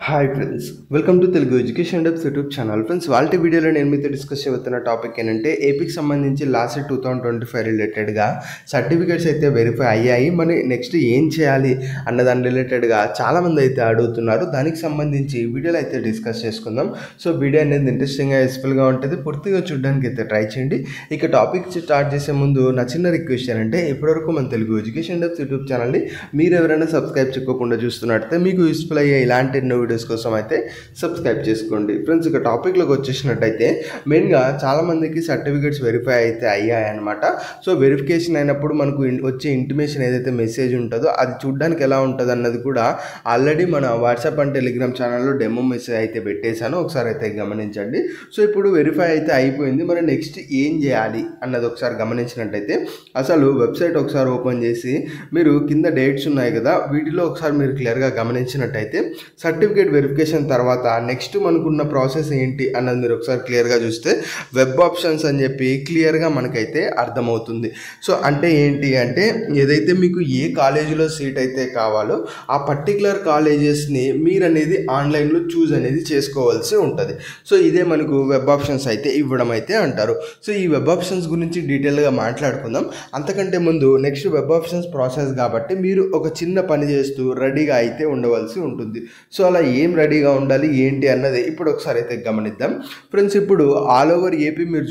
Hi friends, welcome to Telugu education depths YouTube channel. Friends, వాళ్ళ వీడియోలో నేను మీతో డిస్కస్ చేయబోతున్న టాపిక్ ఏంటంటే ఏపీకి సంబంధించి లాస్ట్ 2025 రిలేటెడ్గా సర్టిఫికేట్స్ అయితే వెరిఫై అయ్యాయి. మరి నెక్స్ట్ ఏం చేయాలి అన్న దాని రిలేటెడ్గా చాలామంది అయితే అడుగుతున్నారు. దానికి సంబంధించి వీడియోలో అయితే డిస్కస్ చేసుకుందాం. సో వీడియో అనేది ఇంట్రెస్టింగ్గా యూస్ఫుల్గా ఉంటుంది, పూర్తిగా చూడడానికి అయితే ట్రై చేయండి. ఇక టాపిక్ స్టార్ట్ చేసే ముందు నా చిన్న రిక్వెస్ట్ ఏంటంటే ఇప్పటివరకు మన తెలుగు ఎడ్యుకేషన్ డెప్స్ యూట్యూబ్ ఛానల్ని మీరు ఎవరైనా సబ్స్క్రైబ్ చేసుకోకుండా చూస్తున్నట్టయితే మీకు యూస్ఫుల్ అయ్యే ఇలాంటి ఎన్నో వీడియోస్ కోసం అయితే సబ్స్క్రైబ్ చేసుకోండి. ఫ్రెండ్స్, ఇక టాపిక్లోకి వచ్చేసినట్టయితే మెయిన్గా చాలామందికి సర్టిఫికేట్స్ వెరిఫై అయితే అయ్యాయన్నమాట. సో వెరిఫికేషన్ అయినప్పుడు మనకు వచ్చే ఇంటిమేషన్ ఏదైతే మెసేజ్ ఉంటుందో అది చూడడానికి ఎలా ఉంటుంది అన్నది కూడా ఆల్రెడీ మన వాట్సాప్ అండ్ టెలిగ్రామ్ ఛానల్లో డెమో మెసేజ్ అయితే పెట్టేశాను, ఒకసారి అయితే గమనించండి. సో ఇప్పుడు వెరిఫై అయితే అయిపోయింది. మరి నెక్స్ట్ ఏం చేయాలి అన్నది ఒకసారి గమనించినట్టయితే అసలు వెబ్సైట్ ఒకసారి ఓపెన్ చేసి మీరు కింద డేట్స్ ఉన్నాయి కదా, వీటిలో ఒకసారి మీరు క్లియర్గా గమనించినట్టయితే సర్టిఫికేట్ వెరిఫికేషన్ తర్వాత నెక్స్ట్ మనకున్న ప్రాసెస్ ఏంటి అన్నది మీరు ఒకసారి క్లియర్గా చూస్తే వెబ్ ఆప్షన్స్ అని చెప్పి క్లియర్గా మనకైతే అర్థమవుతుంది. సో అంటే ఏంటి అంటే ఏదైతే మీకు ఏ కాలేజీలో సీట్ అయితే కావాలో ఆ పర్టికులర్ కాలేజెస్ని మీరు అనేది ఆన్లైన్లో చూజ్ అనేది చేసుకోవాల్సి ఉంటుంది. సో ఇదే మనకు వెబ్ ఆప్షన్స్ అయితే ఇవ్వడం అయితే అంటారు. సో ఈ వెబ్ ఆప్షన్స్ గురించి డీటెయిల్గా మాట్లాడుకుందాం. అంతకంటే ముందు నెక్స్ట్ వెబ్ ఆప్షన్స్ ప్రాసెస్ కాబట్టి మీరు ఒక చిన్న పని చేస్తూ రెడీగా అయితే ఉండవలసి ఉంటుంది. సో అలా ఏం రెడీగా ఉండాలి ఏంటి అన్నది ఇప్పుడు ఒకసారి అయితే గమనిద్దాం. ఫ్రెండ్స్, ఇప్పుడు ఆల్ ఓవర్ ఏపీ మీరు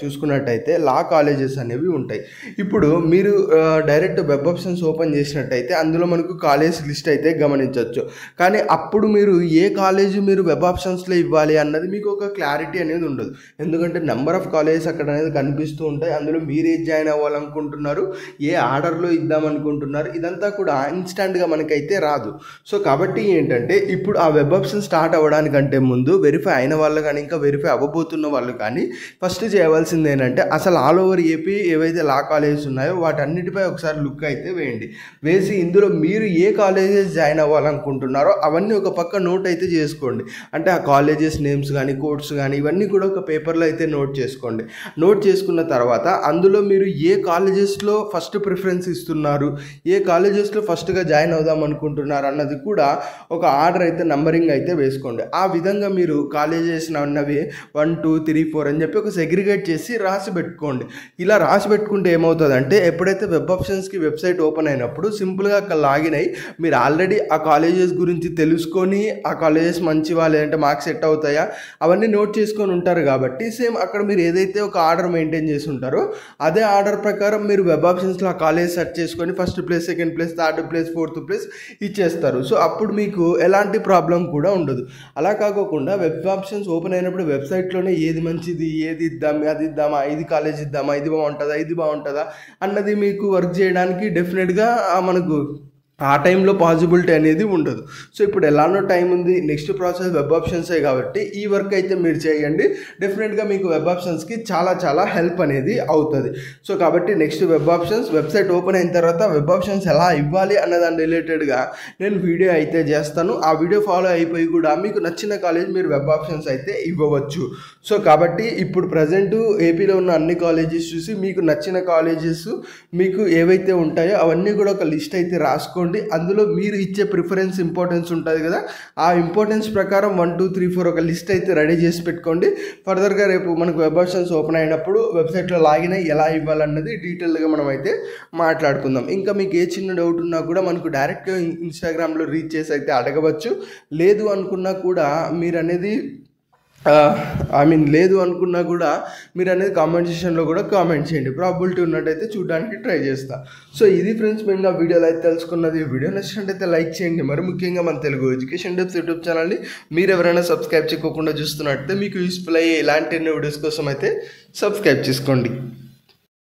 చూసుకున్నట్టయితే లా కాలేజెస్ అనేవి ఉంటాయి. ఇప్పుడు మీరు డైరెక్ట్ వెబ్ ఆప్షన్స్ ఓపెన్ చేసినట్టయితే అందులో మనకు కాలేజ్ లిస్ట్ అయితే గమనించవచ్చు. కానీ అప్పుడు మీరు ఏ కాలేజ్ మీరు వెబ్ ఆప్షన్స్లో ఇవ్వాలి అన్నది మీకు ఒక క్లారిటీ అనేది ఉండదు. ఎందుకంటే నెంబర్ ఆఫ్ కాలేజెస్ అక్కడ అనేది కనిపిస్తూ ఉంటాయి. అందులో మీరు ఏది జాయిన్ అవ్వాలనుకుంటున్నారు, ఏ ఆర్డర్లో ఇద్దామనుకుంటున్నారు, ఇదంతా కూడా ఇన్స్టాంట్గా మనకైతే రాదు. సో కాబట్టి ఏంటంటే ఇప్పుడు ఆ వెబ్ ఆప్షన్ స్టార్ట్ అవ్వడానికంటే ముందు వెరిఫై అయిన వాళ్ళు కానీ ఇంకా వెరిఫై అవ్వబోతున్న వాళ్ళు కానీ ఫస్ట్ చేయవలసింది ఏంటంటే అసలు ఆల్ ఓవర్ ఏపీ ఏవైతే లా కాలేజెస్ ఉన్నాయో వాటన్నిటిపై ఒకసారి లుక్ అయితే వేసి ఇందులో మీరు ఏ కాలేజెస్ జాయిన్ అవ్వాలనుకుంటున్నారో అవన్నీ ఒక పక్క నోట్ అయితే చేసుకోండి. అంటే ఆ కాలేజెస్ నేమ్స్ కానీ కోడ్స్ కానీ ఇవన్నీ కూడా ఒక పేపర్లో అయితే నోట్ చేసుకోండి. నోట్ చేసుకున్న తర్వాత అందులో మీరు ఏ కాలేజెస్లో ఫస్ట్ ప్రిఫరెన్స్ ఇస్తున్నారు, ఏ కాలేజెస్లో ఫస్ట్గా జాయిన్ అవుదాం అనుకుంటున్నారు అన్నది కూడా ఒక ఆర్డర్ అయితే నంబరింగ్ అయితే వేసుకోండి. ఆ విధంగా మీరు కాలేజెస్ అన్నవి 1, 2, 3, 4 అని చెప్పి ఒక సెగ్రిగేట్ చేసి రాసి పెట్టుకోండి. ఇలా రాసి పెట్టుకుంటే ఏమవుతుందంటే ఎప్పుడైతే వెబ్ ఆప్షన్స్కి వెబ్సైట్ ఓపెన్ అయినప్పుడు సింపుల్గా అక్కడ లాగిన్ అయ్యి మీరు ఆల్రెడీ ఆ కాలేజెస్ గురించి తెలుసుకొని ఆ కాలేజెస్ మంచివా లేదంటే మాకు సెట్ అవుతాయా అవన్నీ నోట్ చేసుకొని ఉంటారు. కాబట్టి సేమ్ అక్కడ మీరు ఏదైతే ఒక ఆర్డర్ మెయింటైన్ చేసి ఉంటారో అదే ఆర్డర్ ప్రకారం మీరు వెబ్ ఆప్షన్స్లో ఆ కాలేజ్ సెర్చ్ చేసుకొని first place, second place, third place, fourth place ఇచ్చేస్తారు. సో అప్పుడు మీకు ఎలాంటి ప్రాబ్లం కూడా ఉండదు. అలా కాకోకుండా వెబ్ ఆప్షన్స్ ఓపెన్ అయినప్పుడు వెబ్సైట్లోనే ఏది మంచిది, ఏది ఇద్దాం, అది ఇద్దామా, ఇది కాలేజ్ ఇద్దామా, ఇది బాగుంటుందా అన్నది మీకు వర్క్ చేయడానికి డెఫినెట్గా మనకు ఆ టైంలో పాసిబిలిటీ అనేది ఉండదు. సో ఇప్పుడు ఎలానో టైం ఉంది, నెక్స్ట్ ప్రాసెస్ వెబ్ ఆప్షన్సే కాబట్టి ఈ వర్క్ అయితే మీరు చేయండి. డెఫినెట్గా మీకు వెబ్ ఆప్షన్స్కి చాలా హెల్ప్ అనేది అవుతుంది. సో కాబట్టి next web options website open అయిన తర్వాత వెబ్ ఆప్షన్స్ ఎలా ఇవ్వాలి అన్న దాని రిలేటెడ్గా నేను వీడియో అయితే చేస్తాను. ఆ వీడియో ఫాలో అయిపోయి కూడా మీకు నచ్చిన కాలేజ్ మీరు వెబ్ ఆప్షన్స్ అయితే ఇవ్వవచ్చు. సో కాబట్టి ఇప్పుడు ప్రజెంట్ ఏపీలో ఉన్న అన్ని కాలేజెస్ చూసి మీకు నచ్చిన కాలేజెస్ మీకు ఏవైతే ఉంటాయో అవన్నీ కూడా ఒక లిస్ట్ అయితే రాసుకోండి. అందులో మీరు ఇచ్చే ప్రిఫరెన్స్ ఇంపార్టెన్స్ ఉంటుంది కదా, ఆ ఇంపార్టెన్స్ ప్రకారం 1, 2, 3, 4 ఒక లిస్ట్ అయితే రెడీ చేసి పెట్టుకోండి. ఫర్దర్గా రేపు మనకు వెబ్ ఆప్షన్స్ ఓపెన్ అయినప్పుడు వెబ్సైట్లో లాగిన్ అయ్యి ఎలా ఇవ్వాలన్నది డీటెయిల్గా మనం అయితే మాట్లాడుకుందాం. ఇంకా మీకు ఏ చిన్న డౌట్ ఉన్నా కూడా మనకు డైరెక్ట్గా ఇన్స్టాగ్రామ్లో రీచ్ చేసి అయితే అడగవచ్చు. లేదు అనుకున్నా కూడా మీరు అనేది మీరు అనేది కామెంట్ సెక్షన్లో కూడా కామెంట్ చేయండి. ప్రాబిలిటీ ఉన్నట్టయితే చూడడానికి ట్రై చేస్తా. సో ఇది ఫ్రెండ్స్ మెయిన్గా వీడియోలో అయితే తెలుసుకున్నది. వీడియో నచ్చినట్టయితే లైక్ చేయండి. మరి ముఖ్యంగా మన తెలుగు ఎడ్యుకేషన్ డెప్స్ యూట్యూబ్ ఛానల్ని మీరు ఎవరైనా సబ్స్క్రైబ్ చేయకుండా చూస్తున్నట్టయితే మీకు యూస్ఫుల్ అయ్యే ఇలాంటి ఎన్నో వీడియోస్ కోసం అయితే సబ్స్క్రైబ్ చేసుకోండి.